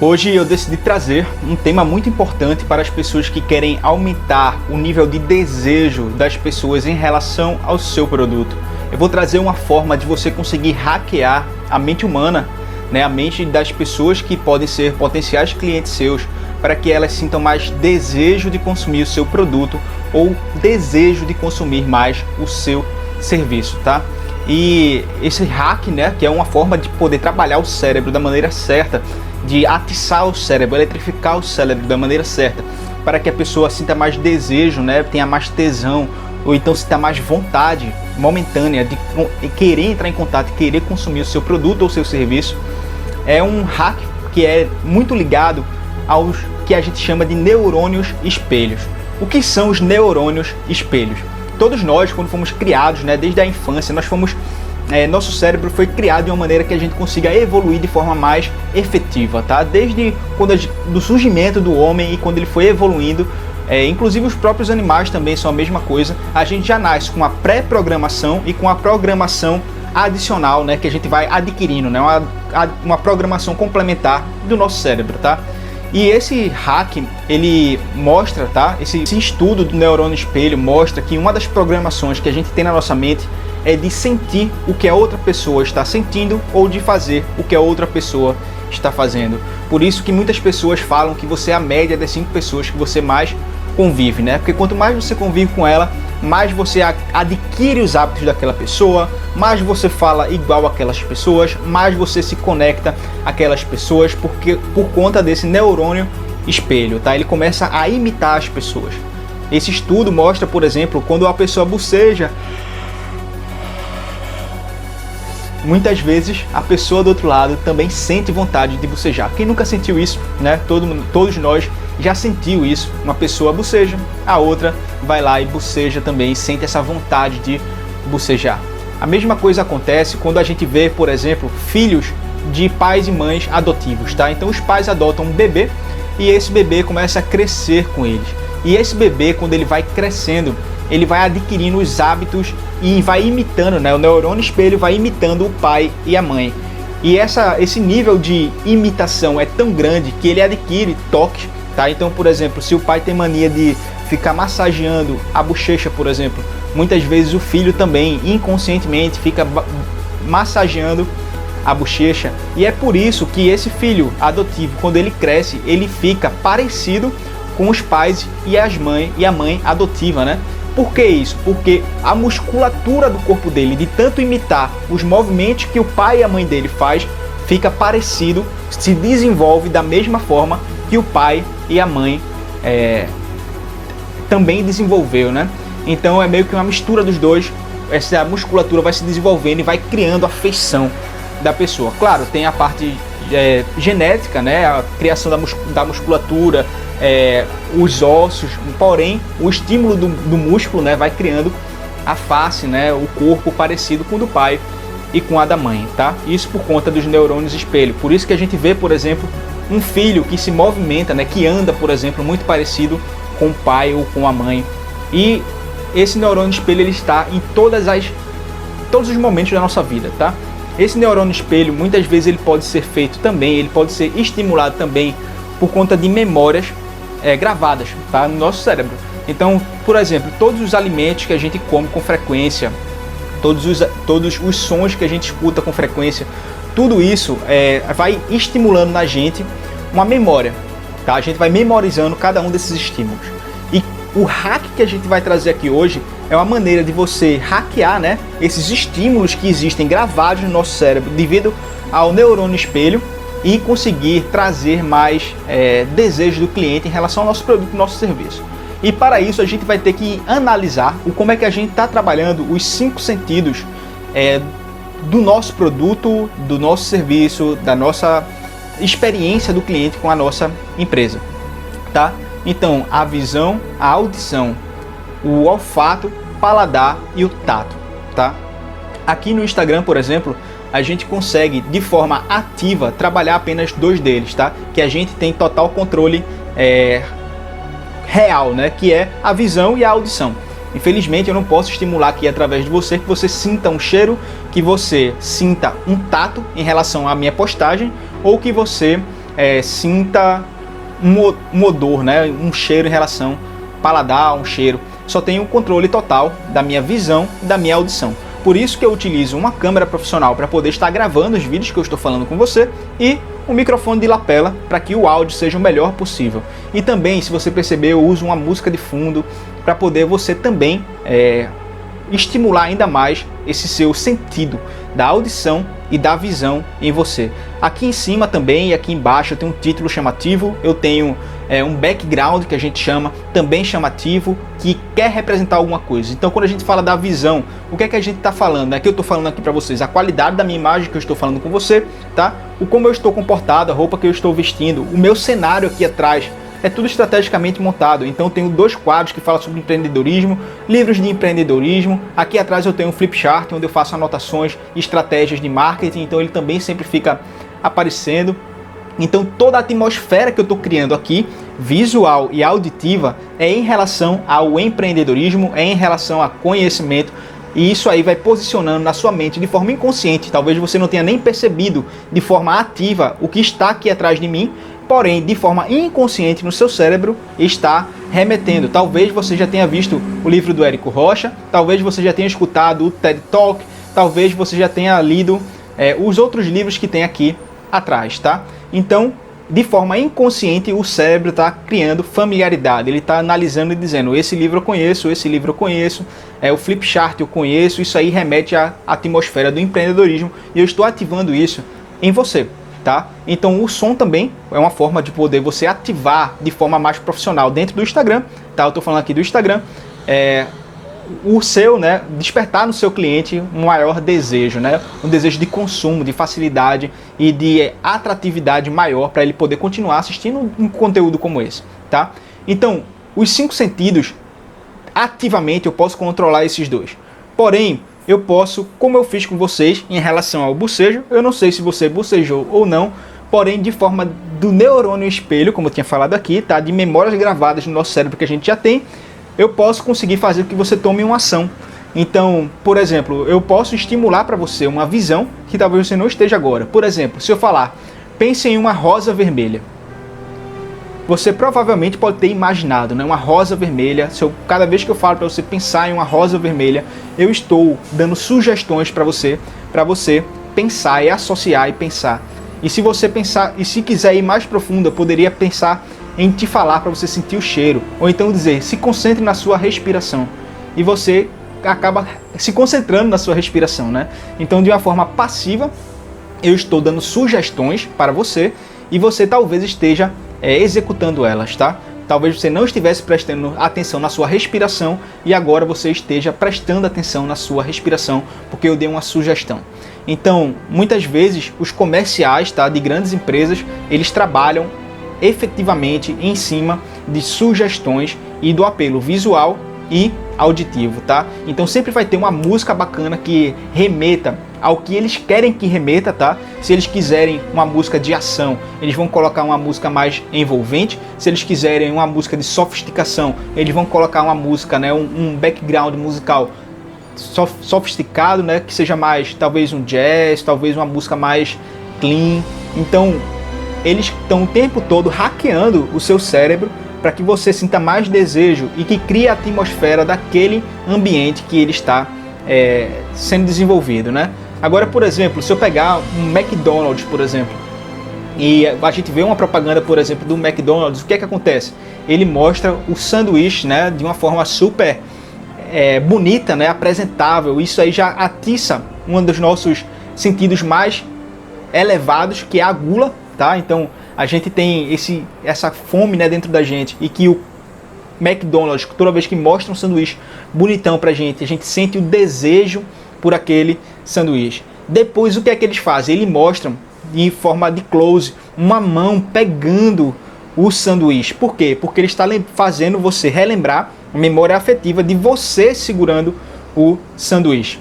Hoje eu decidi trazer um tema muito importante para as pessoas que querem aumentar o nível de desejo das pessoas em relação ao seu produto. Eu vou trazer uma forma de você conseguir hackear a mente humana, a mente das pessoas que podem ser potenciais clientes seus, para que elas sintam mais desejo de consumir o seu produto ou desejo de consumir mais o seu serviço, tá? E esse hack, que é uma forma de poder trabalhar o cérebro da maneira certa, de atiçar o cérebro, eletrificar o cérebro da maneira certa, para que a pessoa sinta mais desejo, tenha mais tesão, ou então sinta mais vontade momentânea de querer entrar em contato, querer consumir o seu produto ou seu serviço. É um hack que é muito ligado aos que a gente chama de neurônios espelhos. O que são os neurônios espelhos? Todos nós, quando fomos criados, desde a infância, nosso cérebro foi criado de uma maneira que a gente consiga evoluir de forma mais efetiva, tá? Desde do surgimento do homem e quando ele foi evoluindo, inclusive os próprios animais também são a mesma coisa. A gente já nasce com a pré-programação e com a programação adicional, que a gente vai adquirindo, uma programação complementar do nosso cérebro, tá? E esse hack, ele mostra, tá? Esse estudo do neurônio espelho mostra que uma das programações que a gente tem na nossa mente é de sentir o que a outra pessoa está sentindo ou de fazer o que a outra pessoa está fazendo. Por isso que muitas pessoas falam que você é a média das 5 pessoas que você mais convive, Porque quanto mais você convive com ela, mais você adquire os hábitos daquela pessoa, mais você fala igual aquelas pessoas, mais você se conecta àquelas pessoas, porque por conta desse neurônio espelho, tá? Ele começa a imitar as pessoas. Esse estudo mostra, por exemplo, quando a pessoa boceja, muitas vezes a pessoa do outro lado também sente vontade de bocejar. Quem nunca sentiu isso, Todos nós já sentiu isso. Uma pessoa boceja, a outra vai lá e boceja também e sente essa vontade de bocejar. A mesma coisa acontece quando a gente vê, por exemplo, filhos de pais e mães adotivos, tá? Então os pais adotam um bebê e esse bebê começa a crescer com eles. E esse bebê, quando ele vai crescendo, ele vai adquirindo os hábitos e vai imitando, o neurônio espelho vai imitando o pai e a mãe. E esse nível de imitação é tão grande que ele adquire toques, tá? Então, por exemplo, se o pai tem mania de ficar massageando a bochecha, por exemplo, muitas vezes o filho também inconscientemente fica massageando a bochecha. E é por isso que esse filho adotivo, quando ele cresce, ele fica parecido com os pais e a mãe adotiva, Por que isso? Porque a musculatura do corpo dele, de tanto imitar os movimentos que o pai e a mãe dele faz, fica parecido, se desenvolve da mesma forma que o pai e a mãe também desenvolveu, Então é meio que uma mistura dos dois. Essa musculatura vai se desenvolvendo e vai criando a feição da pessoa. Claro, tem a parte genética, a criação da musculatura, os ossos, porém o estímulo do músculo vai criando a face, o corpo parecido com o do pai e com a da mãe, tá? Isso por conta dos neurônios espelho. Por isso que a gente vê, por exemplo, um filho que se movimenta, que anda, por exemplo, muito parecido com o pai ou com a mãe. E esse neurônio espelho ele está em todos os momentos da nossa vida, tá? Esse neurônio espelho, muitas vezes ele pode ser feito também, ele pode ser estimulado também por conta de memórias gravadas, tá, no nosso cérebro. Então, por exemplo, todos os alimentos que a gente come com frequência, todos os sons que a gente escuta com frequência, tudo isso vai estimulando na gente uma memória, tá? A gente vai memorizando cada um desses estímulos. E o hack que a gente vai trazer aqui hoje é uma maneira de você hackear, esses estímulos que existem gravados no nosso cérebro devido ao neurônio espelho e conseguir trazer mais desejo do cliente em relação ao nosso produto, ao nosso serviço. E para isso a gente vai ter que analisar como é que a gente está trabalhando os 5 sentidos do nosso produto, do nosso serviço, da nossa experiência do cliente com a nossa empresa, tá? Então, a visão, a audição, o olfato, paladar e o tato, tá? Aqui no Instagram, por exemplo, a gente consegue de forma ativa trabalhar apenas 2 deles, tá? Que a gente tem total controle real, que é a visão e a audição. Infelizmente eu não posso estimular aqui através de você que você sinta um cheiro, que você sinta um tato em relação à minha postagem, ou que você sinta um odor, né, um cheiro em relação paladar, um cheiro. Só tenho o controle total da minha visão e da minha audição. Por isso que eu utilizo uma câmera profissional para poder estar gravando os vídeos que eu estou falando com você e um microfone de lapela para que o áudio seja o melhor possível. E também, se você perceber, eu uso uma música de fundo para poder você também estimular ainda mais esse seu sentido da audição e da visão em você. Aqui em cima também e aqui embaixo eu tenho um título chamativo, eu tenho um background que a gente chama, também chamativo, que quer representar alguma coisa. Então quando a gente fala da visão, o que é que a gente está falando? Aqui eu estou falando aqui para vocês a qualidade da minha imagem que eu estou falando com você, tá? O como eu estou comportado, a roupa que eu estou vestindo, o meu cenário aqui atrás, é tudo estrategicamente montado. Então eu tenho 2 quadros que falam sobre empreendedorismo, livros de empreendedorismo. Aqui atrás eu tenho um flip chart onde eu faço anotações e estratégias de marketing, então ele também sempre fica aparecendo. Então toda a atmosfera que eu estou criando aqui, visual e auditiva, é em relação ao empreendedorismo, é em relação a conhecimento. E isso aí vai posicionando na sua mente de forma inconsciente. Talvez você não tenha nem percebido de forma ativa o que está aqui atrás de mim, porém, de forma inconsciente no seu cérebro, está remetendo. Talvez você já tenha visto o livro do Érico Rocha, talvez você já tenha escutado o TED Talk, talvez você já tenha lido os outros livros que tem aqui atrás, tá? Então, de forma inconsciente, o cérebro está criando familiaridade. Ele está analisando e dizendo, esse livro eu conheço, esse livro eu conheço, o flip chart eu conheço. Isso aí remete à atmosfera do empreendedorismo e eu estou ativando isso em você. Tá? Então o som também é uma forma de poder você ativar de forma mais profissional dentro do Instagram, tá? Eu estou falando aqui do Instagram, o seu, né, despertar no seu cliente um maior desejo, né, um desejo de consumo, de facilidade e de atratividade maior para ele poder continuar assistindo um conteúdo como esse, tá? Então os 5 sentidos, ativamente eu posso controlar esses 2, porém eu posso, como eu fiz com vocês em relação ao bocejo, eu não sei se você bocejou ou não, porém de forma do neurônio espelho, como eu tinha falado aqui, tá? De memórias gravadas no nosso cérebro que a gente já tem, eu posso conseguir fazer com que você tome uma ação. Então, por exemplo, eu posso estimular para você uma visão que talvez você não esteja agora. Por exemplo, se eu falar, pense em uma rosa vermelha. Você provavelmente pode ter imaginado, né, uma rosa vermelha. Cada vez que eu falo para você pensar em uma rosa vermelha, eu estou dando sugestões para você pensar e associar e pensar. E se você pensar, e se quiser ir mais profundo, eu poderia pensar em te falar para você sentir o cheiro, ou então dizer, se concentre na sua respiração. E você acaba se concentrando na sua respiração, né? Então, de uma forma passiva, eu estou dando sugestões para você e você talvez esteja executando elas, tá? Talvez você não estivesse prestando atenção na sua respiração e agora você esteja prestando atenção na sua respiração, porque eu dei uma sugestão. Então, muitas vezes, os comerciais, tá, de grandes empresas, eles trabalham efetivamente em cima de sugestões e do apelo visual e auditivo, tá? Então sempre vai ter uma música bacana que remeta ao que eles querem que remeta, tá? Se eles quiserem uma música de ação, eles vão colocar uma música mais envolvente. Se eles quiserem uma música de sofisticação, eles vão colocar uma música, né, um background musical sofisticado, né, que seja mais, talvez um jazz, talvez uma música mais clean. Então, eles estão o tempo todo hackeando o seu cérebro para que você sinta mais desejo e que crie a atmosfera daquele ambiente que ele está sendo desenvolvido, né? Agora, por exemplo, se eu pegar um McDonald's, por exemplo, e a gente vê uma propaganda, por exemplo, do McDonald's, o que é que acontece? Ele mostra o sanduíche, né, de uma forma super bonita, né, apresentável. Isso aí já atiça um dos nossos sentidos mais elevados, que é a gula, tá? Então a gente tem essa fome, né, dentro da gente, e que o McDonald's, toda vez que mostra um sanduíche bonitão pra gente, a gente sente o desejo por aquele sanduíche. Depois, o que é que eles fazem? Eles mostram em forma de close uma mão pegando o sanduíche. Por quê? Porque ele está fazendo você relembrar a memória afetiva de você segurando o sanduíche.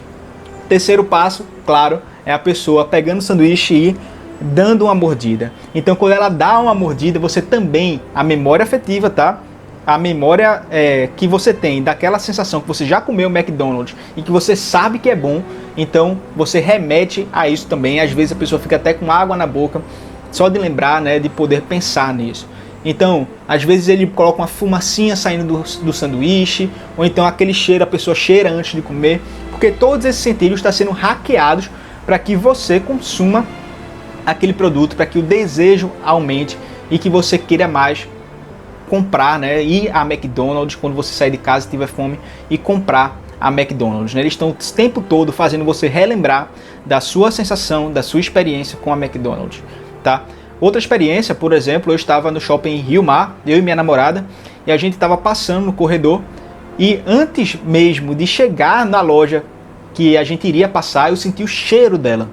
Terceiro passo, claro, é a pessoa pegando o sanduíche e dando uma mordida. Então, quando ela dá uma mordida, você também, a memória afetiva, tá? A memória que você tem daquela sensação que você já comeu o McDonald's e que você sabe que é bom, então você remete a isso também. Às vezes a pessoa fica até com água na boca só de lembrar, né, de poder pensar nisso. Então, às vezes ele coloca uma fumacinha saindo do sanduíche, ou então aquele cheiro, a pessoa cheira antes de comer, porque todos esses sentidos estão sendo hackeados para que você consuma aquele produto, para que o desejo aumente e que você queira mais comprar, né, ir a McDonald's quando você sair de casa e tiver fome e comprar a McDonald's, né? Eles estão o tempo todo fazendo você relembrar da sua sensação, da sua experiência com a McDonald's, tá? Outra experiência, por exemplo, eu estava no shopping Rio Mar, eu e minha namorada, e a gente estava passando no corredor, e antes mesmo de chegar na loja que a gente iria passar, eu senti o cheiro dela.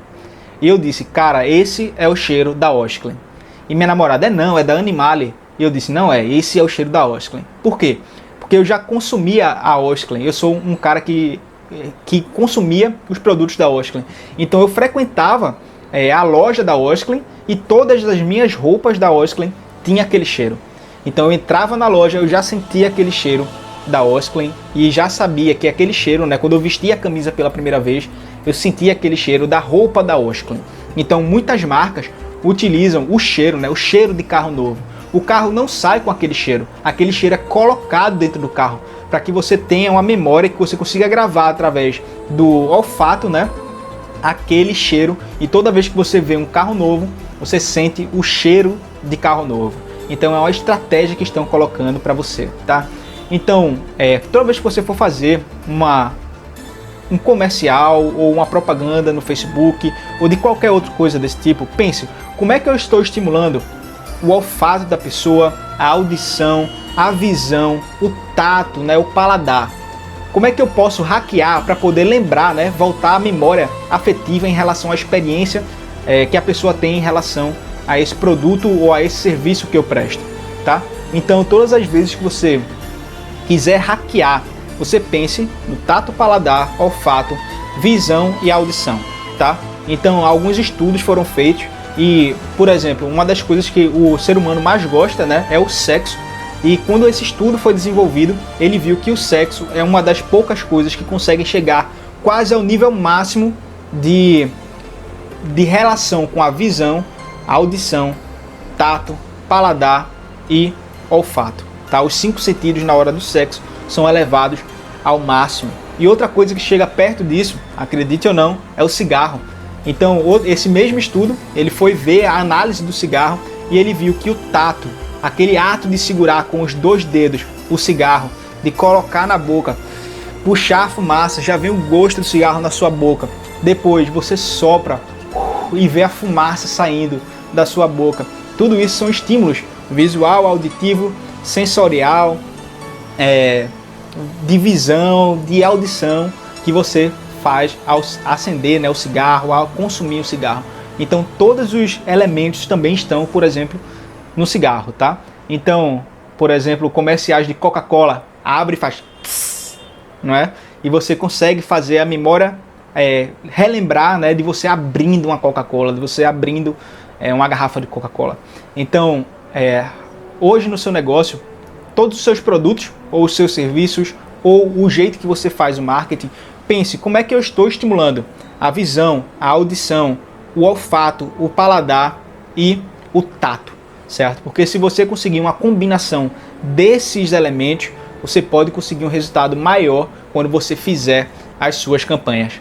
E eu disse, cara, esse é o cheiro da Osklen. E minha namorada, não, é da Animale. E eu disse, não é, esse é o cheiro da Osklen. Por quê? Porque eu já consumia a Osklen, eu sou um cara que consumia os produtos da Osklen. Então eu frequentava a loja da Osklen e todas as minhas roupas da Osklen tinham aquele cheiro. Então eu entrava na loja, eu já sentia aquele cheiro da Osklen e já sabia que aquele cheiro, né, quando eu vestia a camisa pela primeira vez, eu sentia aquele cheiro da roupa da Osklen. Então muitas marcas utilizam o cheiro, né, o cheiro de carro novo. O carro não sai com aquele cheiro é colocado dentro do carro, para que você tenha uma memória que você consiga gravar através do olfato, né, aquele cheiro, e toda vez que você vê um carro novo, você sente o cheiro de carro novo. Então é uma estratégia que estão colocando para você, tá? Então, toda vez que você for fazer um comercial ou uma propaganda no Facebook ou de qualquer outra coisa desse tipo, pense, como é que eu estou estimulando o olfato da pessoa, a audição, a visão, o tato, né, o paladar? Como é que eu posso hackear para poder lembrar, né, voltar à memória afetiva em relação à experiência que a pessoa tem em relação a esse produto ou a esse serviço que eu presto, tá? Então, todas as vezes que você quiser hackear, você pense no tato, paladar, olfato, visão e audição, tá? Então, alguns estudos foram feitos e, por exemplo, uma das coisas que o ser humano mais gosta, né, é o sexo. E quando esse estudo foi desenvolvido, ele viu que o sexo é uma das poucas coisas que conseguem chegar quase ao nível máximo de relação com a visão, audição, tato, paladar e olfato. Tá? Os 5 sentidos na hora do sexo são elevados ao máximo. E outra coisa que chega perto disso, acredite ou não, é o cigarro. Então, esse mesmo estudo, ele foi ver a análise do cigarro e ele viu que o tato, aquele ato de segurar com os 2 dedos o cigarro, de colocar na boca, puxar a fumaça, já vem o gosto do cigarro na sua boca. Depois você sopra e vê a fumaça saindo da sua boca. Tudo isso são estímulos visual, auditivo, sensorial, de visão, de audição que você faz ao acender, né, o cigarro, ao consumir o cigarro. Então todos os elementos também estão, por exemplo, no cigarro, tá? Então, por exemplo, comerciais de Coca-Cola, abre e faz tss, não é? E você consegue fazer a memória relembrar, né, de você abrindo uma Coca-Cola, de você abrindo uma garrafa de Coca-Cola. Então, hoje no seu negócio, todos os seus produtos ou os seus serviços ou o jeito que você faz o marketing, pense como é que eu estou estimulando a visão, a audição, o olfato, o paladar e o tato, certo? Porque se você conseguir uma combinação desses elementos, você pode conseguir um resultado maior quando você fizer as suas campanhas.